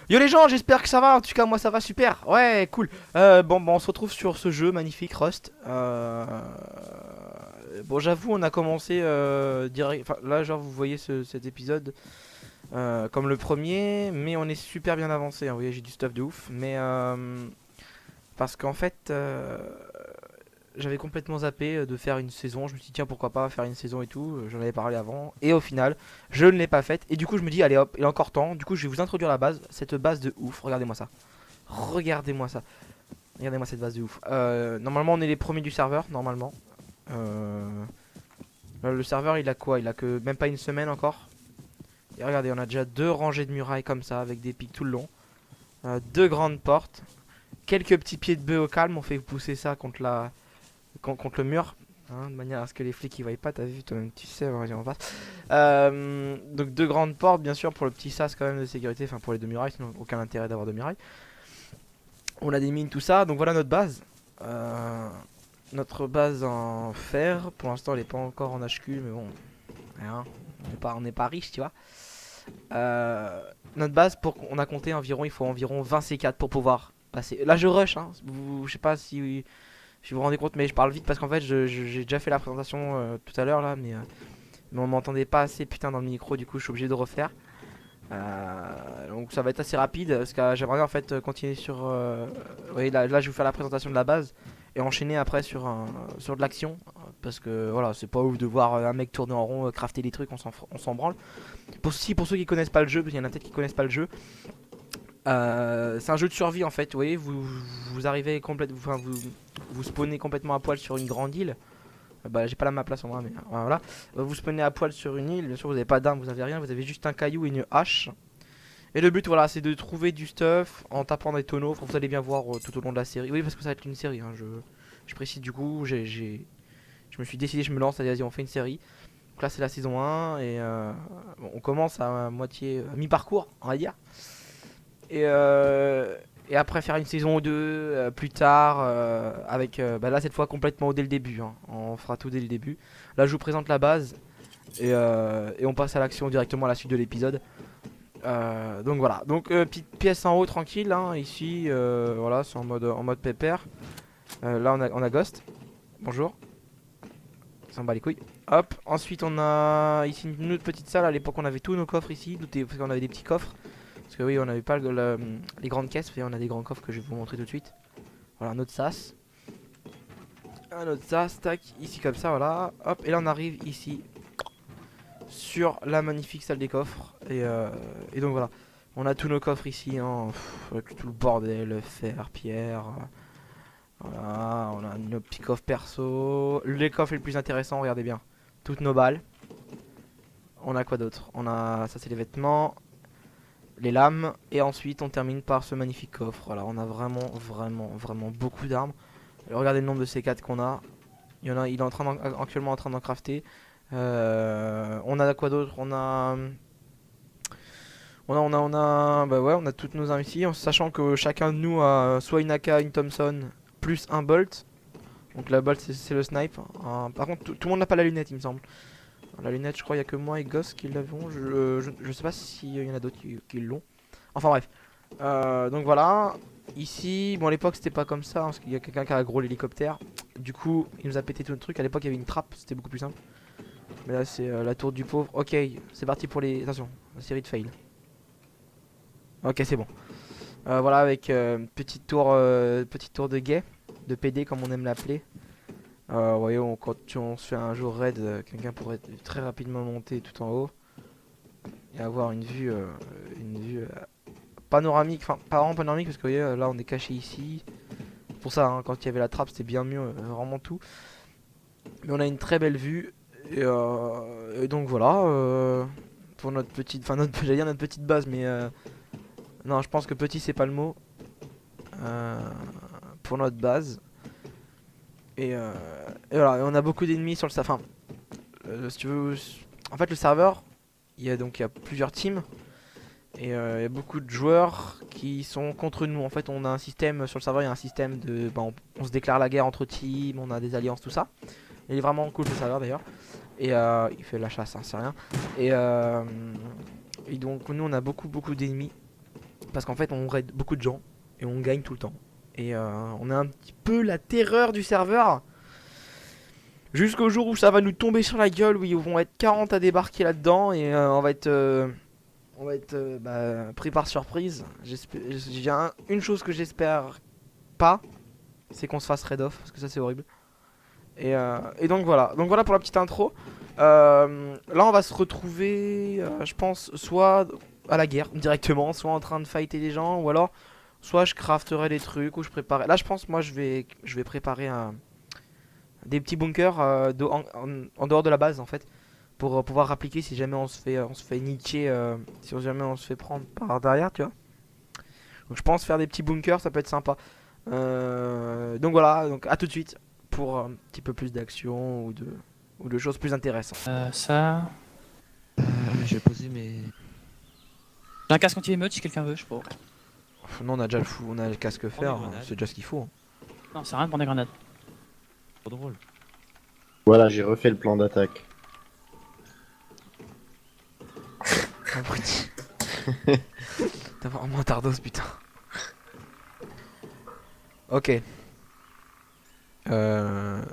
Yo les gens, j'espère que ça va. En tout cas, moi ça va super. Ouais, cool. Bon, on se retrouve sur ce jeu magnifique, Rust. Bon, j'avoue, on a commencé direct. Enfin, là, genre, vous voyez cet épisode comme le premier, mais on est super bien avancé, hein. Vous voyez, j'ai du stuff de ouf. Mais parce qu'en fait, j'avais complètement zappé de faire une saison. Je me suis dit, tiens, pourquoi pas faire une saison et tout. J'en avais parlé avant. Et au final, je ne l'ai pas faite. Et du coup, je me dis, allez hop, il est encore temps. Du coup, je vais vous introduire la base. Cette base de ouf. Regardez-moi ça. Regardez-moi ça. Regardez-moi cette base de ouf. Normalement, on est les premiers du serveur. Normalement. Euh, le serveur, il a quoi? Il a que même pas une semaine encore. Et regardez, on a déjà deux rangées de murailles comme ça, avec des pics tout le long. Deux grandes portes. Quelques petits pieds de bœuf au calme. On fait pousser ça contre le mur, hein, de manière à ce que les flics ils voient pas. T'as vu toi-même, tu sais, vas-y, on passe. Donc deux grandes portes, bien sûr, pour le petit sas quand même de sécurité, enfin pour les deux murailles, sinon aucun intérêt d'avoir deux murailles. On a des mines, tout ça, donc voilà notre base. Notre base en fer, pour l'instant elle est pas encore en HQ, mais bon, hein, on n'est pas riche, tu vois. Notre base, on a compté environ, il faut environ 20 C4 pour pouvoir passer. Là je rush, hein, je sais pas si vous vous rendez compte, mais je parle vite parce qu'en fait j'ai déjà fait la présentation tout à l'heure là, mais on m'entendait pas assez putain dans le micro, du coup je suis obligé de refaire. Donc ça va être assez rapide parce que j'aimerais en fait continuer sur. Oui, là je vais vous faire la présentation de la base et enchaîner après sur de l'action parce que voilà, c'est pas ouf de voir un mec tourner en rond, crafter des trucs, on s'en branle. Pour ceux qui connaissent pas le jeu, parce qu'il y en a peut-être qui connaissent pas le jeu, c'est un jeu de survie en fait. Vous voyez, vous arrivez complètement, enfin vous spawnez complètement à poil sur une grande île. Bah j'ai pas la map là sur moi, mais voilà. Vous spawnez à poil sur une île. Bien sûr, vous avez pas d'armes, vous avez rien, vous avez juste un caillou et une hache. Et le but, voilà, c'est de trouver du stuff en tapant des tonneaux. Vous allez bien voir tout au long de la série. Oui, parce que ça va être une série, hein, je précise du coup. Je me suis décidé, je me lance. Allez, vas-y, on fait une série. Donc là, c'est la saison 1 et bon, on commence à moitié, à mi-parcours, on va dire. Et, euh, et après faire une saison ou deux plus tard, avec bah là cette fois complètement dès le début, hein. On fera tout dès le début. Là, je vous présente la base et on passe à l'action directement à la suite de l'épisode. Donc voilà, donc petite pièce en haut tranquille, hein, ici, voilà, c'est en mode pépère. Là on a Ghost, bonjour, ça s'en bat les couilles. Hop, ensuite on a ici une autre petite salle, à l'époque on avait tous nos coffres ici, parce qu'on avait des petits coffres. Parce que oui, on n'avait pas les grandes caisses, mais on a des grands coffres que je vais vous montrer tout de suite. Voilà, un autre sas. Un autre sas, tac, ici comme ça, voilà. Hop, et là on arrive ici sur la magnifique salle des coffres. Et donc voilà, on a tous nos coffres ici, hein, avec tout le bordel, fer, pierre. Voilà, on a nos petits coffres perso. Les coffres les plus intéressants, regardez bien. Toutes nos balles. On a quoi d'autre? On a, ça c'est les vêtements, les lames, et ensuite on termine par ce magnifique coffre. Voilà, on a vraiment, vraiment, vraiment beaucoup d'armes. Regardez le nombre de C4 qu'on a. Il est actuellement en train d'en crafter. On a quoi d'autre? Bah ouais, on a toutes nos armes ici, en sachant que chacun de nous a soit une AK, une Thompson, plus un bolt. Donc la bolt c'est le snipe. Par contre, tout le monde n'a pas la lunette, il me semble. La lunette, je crois, il y a que moi et Ghost qui l'avons. Je sais pas s'il y en a d'autres qui l'ont. Enfin bref. Donc voilà. Ici, bon à l'époque c'était pas comme ça, hein, parce qu'il y a quelqu'un qui a un gros l'hélicoptère. Du coup, il nous a pété tout le truc. À l'époque, il y avait une trappe, c'était beaucoup plus simple. Mais là, c'est la tour du pauvre. Ok, c'est parti pour les. Attention, la série de fail. Ok, c'est bon. Voilà, avec petite tour de guet, de PD comme on aime l'appeler. Vous voyez, quand on se fait un jour raid, quelqu'un pourrait très rapidement monter tout en haut et avoir une vue panoramique, enfin pas vraiment panoramique parce que vous voyez, là on est caché ici. Pour ça, hein, quand il y avait la trappe, c'était bien mieux, vraiment tout. Mais on a une très belle vue et donc voilà, pour notre petite, enfin j'allais dire notre petite base, mais non, je pense que petit c'est pas le mot euh, pour notre base. Et, euh, et voilà, on a beaucoup d'ennemis sur le serveur. Enfin, si tu veux, en fait le serveur, il y a plusieurs teams et il y a beaucoup de joueurs qui sont contre nous. En fait, on a un système sur le serveur, il y a un système de, bah, on se déclare la guerre entre teams, on a des alliances, tout ça. Il est vraiment cool ce serveur d'ailleurs. Et il fait la chasse, hein, c'est rien. Et, et donc nous on a beaucoup d'ennemis. Parce qu'en fait, on raid beaucoup de gens et on gagne tout le temps. Et on a un petit peu la terreur du serveur. Jusqu'au jour où ça va nous tomber sur la gueule, où ils vont être 40 à débarquer là-dedans et on va être pris par surprise. Une chose que j'espère pas, c'est qu'on se fasse raid off, parce que ça c'est horrible. Et donc voilà. Donc voilà pour la petite intro. Là on va se retrouver, je pense, soit à la guerre directement, soit en train de fighter des gens, ou alors soit je crafterai des trucs, ou je préparerai. Là je pense moi je vais préparer des petits bunkers en dehors de la base en fait. Pour pouvoir appliquer si jamais on se fait niquer, si jamais on se fait prendre par derrière, tu vois. Donc je pense faire des petits bunkers, ça peut être sympa. Donc voilà, donc à tout de suite pour un petit peu plus d'action ou de choses plus intéressantes. Ça. Je vais poser mes. J'ai un casque anti-émeute si quelqu'un veut, je sais pas. Non, on a déjà on a le casque fer, des grenades. c'est déjà ce qu'il faut. Non, c'est rien de prendre des grenades. Trop drôle. Voilà, j'ai refait le plan d'attaque. Abruti. T'as vraiment un tardos, putain. Ok.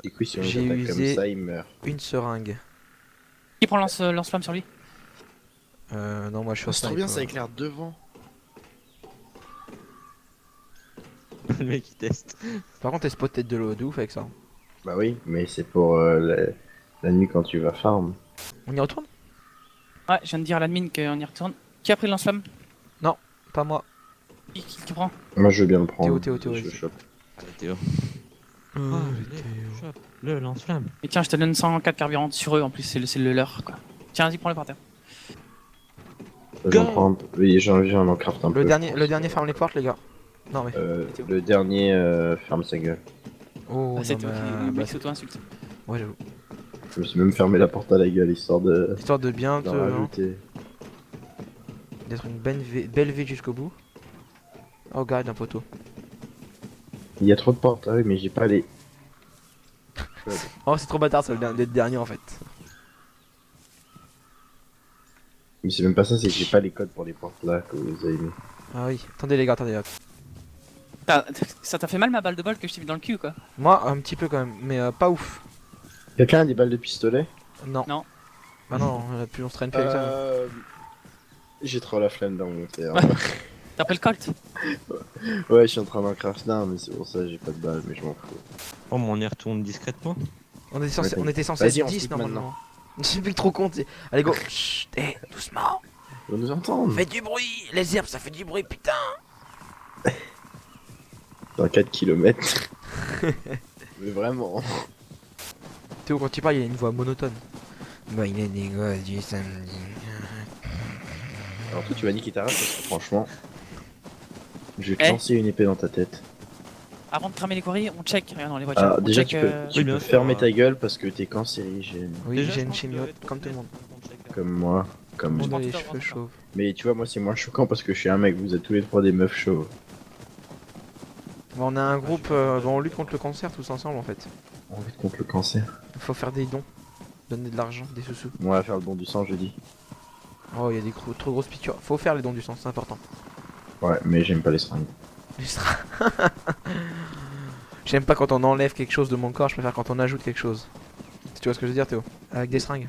Du coup, si on J'ai les attaque comme usé- ça, il meurt. Une seringue. Qui prend lance-flamme sur lui? Non, moi je suis au C'est trop snipe, bien, ça ouais. éclaire devant. Le mec il teste. Par contre, t'es spot tête de l'eau de ouf avec ça. Bah oui, mais c'est pour la nuit quand tu vas farm. On y retourne? Ouais, je viens de dire à l'admin qu'on y retourne. Qui a pris le lance-flamme? Pas moi. Qui prend? Moi, je veux bien le prendre. Théo, je vas-y. le chope. Théo. Chope le lance-flamme. Et tiens, je te donne 104 carburant sur eux en plus, c'est le leur quoi. Tiens, vas-y, prends-le par terre. J'en prends un peu. Oui, j'en en craft un peu. Le je dernier, pense. le dernier ferme les portes, les gars. Non, mais. Théo. Le dernier ferme sa gueule. Oh, Ah, c'est non, toi mais, qui bah, s'auto-insulte. ouais, j'avoue. Je me suis même fermé la porte à la gueule histoire de Histoire de bien d'en te. rajouter. D'être une belle vie jusqu'au bout. Oh, garde un poteau. Il y a trop de portes, ah oui, mais j'ai pas les. Oh, c'est trop bâtard, ça, le dernier en fait. Mais c'est même pas ça, c'est que j'ai pas les codes pour les portes là que vous avez mis. Ah oui, attendez les gars, attendez. Ça t'a fait mal ma balle de bol que je t'ai mis dans le cul quoi? Moi, un petit peu quand même, mais pas ouf. Quelqu'un a des balles de pistolet? Non. Non. Bah non, plus on se traîne plus avec ça. J'ai trop la flemme d'en monter. Hein. T'as pris le Colt? Ouais, je suis en train d'en craft un, mais c'est pour ça que j'ai pas de balles, mais je m'en fous. Oh, mais on y retourne discrètement. On était censé Vas-y, être on 10 slip normalement. Je suis plus trop con. Allez, go. Chut, doucement. On nous entend. Faites du bruit. Les herbes, ça fait du bruit, putain. Dans 4 km. Mais vraiment. Théo, quand tu parles, il a une voix monotone. Bah, il est des gosses du samedi. Alors toi, tu vas niquer ta race parce que franchement, je vais te Eh. lancer une épée dans ta tête. Avant de cramer les quarries, on check. Regarde dans les voitures. Alors On déjà, check, tu peux, Oui, tu bien peux sûr, fermer ouais. ta gueule parce que t'es cancérigène. Oui, Déjà, j'ai je une pense que chimiote, ça doit comme être tout le monde. Comme moi, comme Tout le Je monde a pense les que cheveux ça va. chauves. Mais tu vois, moi, c'est moins choquant parce que je suis un mec, vous êtes tous les trois des meufs chauves. Bon, on a un groupe, on lutte contre le cancer tous ensemble en fait. On lutte contre le cancer. Il faut faire des dons. Donner de l'argent, des sous-sous. On va faire le don du sang jeudi. Oh, il y a des trop grosses piqûres. Faut faire les dons du sang, c'est important. Ouais, mais j'aime pas les seringues. J'aime pas quand on enlève quelque chose de mon corps, je préfère quand on ajoute quelque chose. Tu vois ce que je veux dire, Théo? Avec des seringues.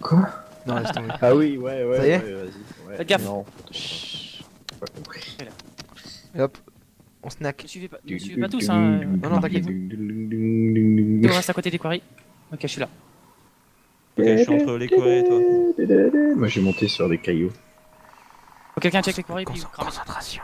Quoi? Non, laisse tomber. Ah oui, ouais, Ça y est vas-y. Ouais. Faites gaffe. Non, Chut. pas compris. Et hop, on snack. Ne suivez pas tous hein. Non, non, t'inquiète. Théo reste à côté des quarries. Ok, je suis là. Ok, je suis entre les quarries et toi. Moi, j'ai monté sur des cailloux. Faut quelqu'un check les quarries puis crame. Concentration.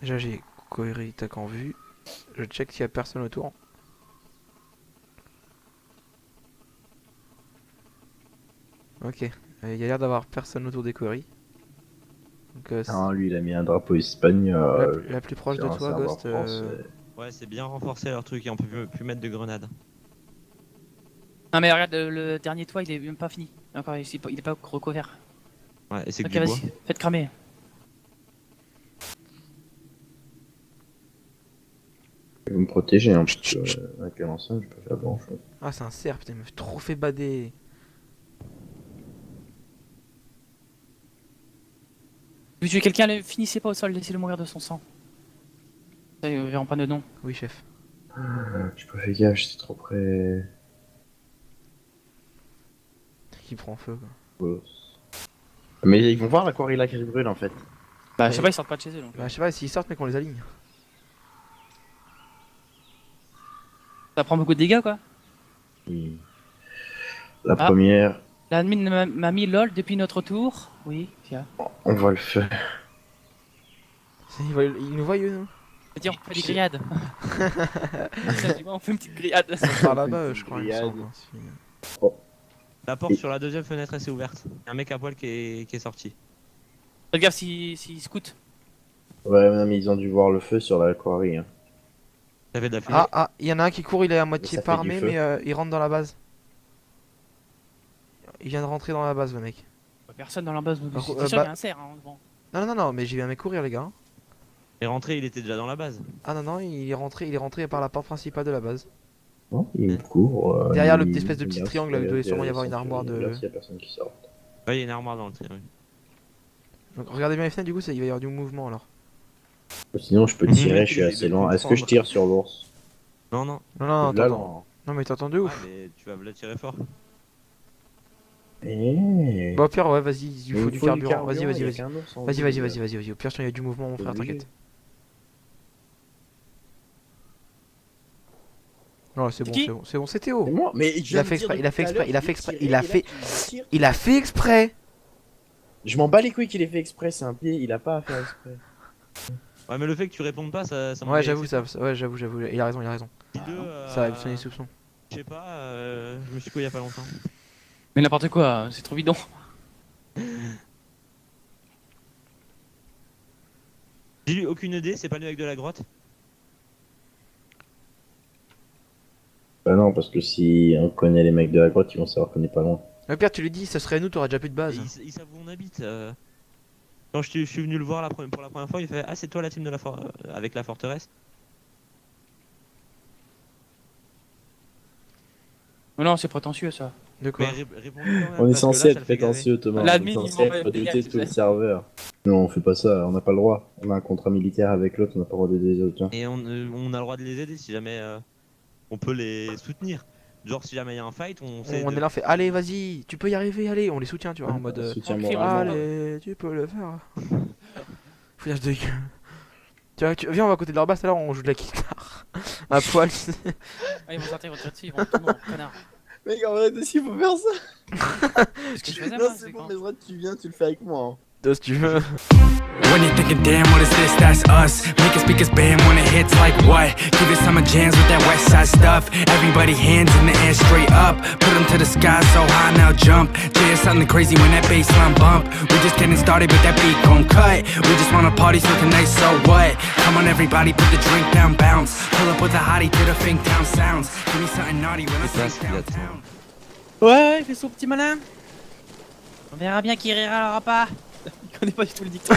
Déjà, j'ai Koiri tac en vue. Je check s'il y a personne autour. Ok, il y a l'air d'avoir personne autour des Koiri. Donc, Ah, lui, il a mis un drapeau espagnol. la plus proche de sur un toi, serveur Ghost. français. Ouais, c'est bien renforcé leur truc et on peut plus mettre de grenades. Non mais regarde, le dernier toit il est même pas fini. Encore, il est pas recouvert. Ouais, et c'est que Ok, du bois. vas-y, faites cramer. Vous me protégez, hein, parce que avec un ensemble, je peux faire grand chose. Ah, c'est un cerf, putain, il m'a trop fait bader. Vous tuez quelqu'un, ne finissez pas au sol, laissez-le mourir de son sang. Ça, ils verront pas de nom. Oui, chef. J'ai pas fait gaffe, j'étais trop près. Qui prend feu, quoi. Oh. Mais ils vont voir l'aquarilla qui brûle en fait. Bah, je sais pas, ils sortent pas de chez eux donc. Bah, je sais pas, s'ils sortent, mais qu'on les aligne. Ça prend beaucoup de dégâts quoi. Oui. La Ah. première, L'admin m'a mis LOL depuis notre tour. Oui, tiens. on voit le feu. Ils nous voient, eux, non? Dire on fait des grillades. On fait une petite grillade. Par là-bas, je crois, il me Grillade. semble. Hein, si- La porte sur la deuxième fenêtre elle s'est ouverte. Y a un mec à poil qui est sorti. Faites gaffe s'ils scoutent. Ouais, non, mais ils ont dû voir le feu sur l'aquarilla. Hein. Ça fait de la fumée. Ah, il y en a un qui court, il est à moitié Ça fait pas du armé, feu. mais il rentre dans la base. Il vient de rentrer dans la base, le mec. Personne dans la base. Par C'est contre, sûr qu'il y a un cerf hein, devant. Non, mais j'ai vu un mec courir, les gars. Il est rentré, il était déjà dans la base. Ah non, il est rentré par la porte principale de la base. Non, il court. Derrière il- l'espèce de il petit regarde triangle, là, il s'il doit y a- sûrement y avoir une il armoire de- regarde s'il y a personne qui sort. Ouais, il y a une armoire dans le triangle. Donc regardez bien les fenêtres, du coup, il va y avoir du mouvement alors. Sinon, je peux Mhm. tirer, je suis Il assez est loin. Est-ce que je tire sur l'ours? Non, non. Non, Là, attends. Non, mais t'entends de Ouais, ouf. mais tu vas le tirer fort. Eh. Bon, au pire, ouais, vas-y, il Mais faut du carburant. Vas-y, il y a vas-y. qu'un ours en Vas-y, ville, vas-y, là. vas-y, vas-y, vas-y. Au pire, il y a du mouvement, mon frère, Obligé. t'inquiète. Non, c'est bon, Qui c'est bon, c'est bon, c'est C'est Théo. moi, mais Il a fait exprès, il a fait exprès, il a fait exprès, il a fait exprès. Je m'en bats les couilles qu'il ait fait exprès, c'est un pied, il a pas à faire exprès. Ouais, mais le fait que tu répondes pas, ça Ouais, j'avoue, ouais, j'avoue, il a raison, il a raison. Ça a sonné les soupçons. Je sais pas, je me suis couillé il y a pas longtemps. Mais n'importe quoi, c'est trop bidon. J'ai eu aucune idée, c'est pas le mec de la grotte. Bah non, parce que si on connaît les mecs de la grotte, ils vont savoir qu'on est pas loin. Au pire, tu lui dis, ce serait nous, t'aurais déjà plus de Et base. ils savent où on habite. Quand je suis venu le voir pour la première fois, il fait ah c'est toi la team de avec la forteresse. Non, c'est prétentieux ça. De Mais quoi? réponds quand même. On est parce que censé là, être ça le fait prétentieux, Thomas. L'admin, On est ils censé vont être mettre des douter gars, tout le tu sais. serveur. Non, on fait pas ça, on n'a pas le droit. On a un contrat militaire avec l'autre, on n'a pas le droit d'aider les autres. Hein. gaver. Et on a le droit de les aider si jamais on peut les soutenir. Genre si jamais il y a un fight, on sait. On est là, on fait, allez, vas-y, tu peux y arriver, allez, on les soutient, tu vois, en mode. Soutien tranquille, moral. Allez, tu peux le faire. Fouillage de gueule. Viens, on va à côté de leur base, alors on joue de la guitare. À poil. Ah, ils vont sortir, ils vont tirer dessus, ils vont tout le monde, connard. Mec, en vrai, s'il faut faire ça. C'est ce que je faisais Non, moi, c'est c'est bon, quand. mais droit, tu viens, tu le fais avec moi. Hein. Toi, si tu veux. When you're thinking, damn, what is this? That's us. Making speakers bam when it hits like what? Give it summer jams with that west side stuff. Everybody hands in the air straight up. Put them to the sky so high now jump. Yeah, something crazy when that bassline bump. We just getting started but that beat gon' cut. We just wanna party so tonight, so what? Come on everybody, put the drink down, bounce. Pull up with a hottie to the fink town sounds. Give me something naughty when I C'est ça, sink downtown. Ouais, il fait son petit malin. On verra bien qui rira alors pas. Il connaît pas du tout le dicton.